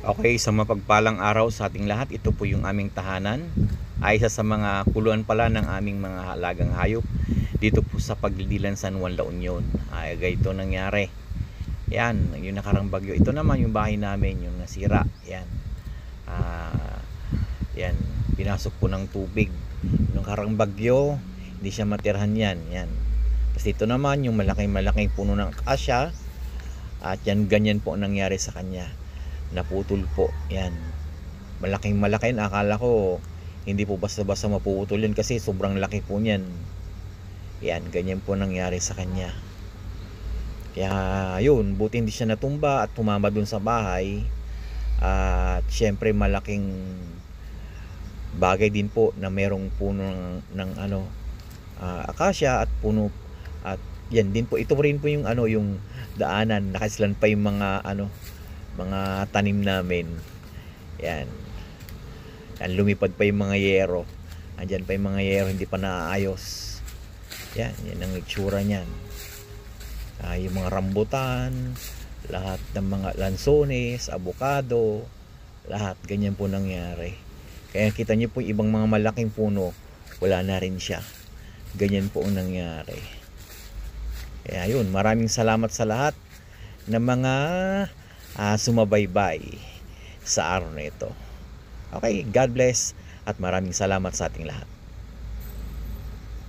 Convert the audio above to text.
Okay, sa mapagpalang araw sa ating lahat, ito po yung aming tahanan. Ay isa sa mga kuluan pala ng aming mga alagang hayop dito po sa Pagdidilan, San Juan, La Union. Ay ganito nangyari. Yan, yung nakarang bagyo. Ito naman yung bahay namin, yung nasira. Yan. Yan, pinasok po ng tubig. Yung nakarang bagyo, hindi siya matirhan yan. Yan. Tapos ito naman yung malaking puno ng akasya. At yan, ganyan po nangyari sa kanya. Naputol po. Yan. Malaking akala ko hindi po basta-basta maputol yan kasi sobrang laki po niyan. Yan, ganyan po nangyari sa kanya. Kaya yun, buti hindi siya natumba at tumama dun sa bahay. At syempre malaking bagay din po na merong puno ng akasya at puno, at yan din po, ito rin po yung yung daanan, nakaslan pa yung mga mga tanim namin. Yan. Yan, lumipad pa yung mga yero. Andyan pa yung mga yero, hindi pa naaayos. Yan, yan ang itsura niyan. Yung mga rambutan, lahat ng mga lansones, abukado, lahat ganyan po nangyari. Kaya kita niyo po ibang mga malaking puno, wala na rin siya. Ganyan po ang nangyari. Kaya yun, maraming salamat sa lahat ng mga sumabaybay sa araw na ito. Okay, God bless at maraming salamat sa ating lahat.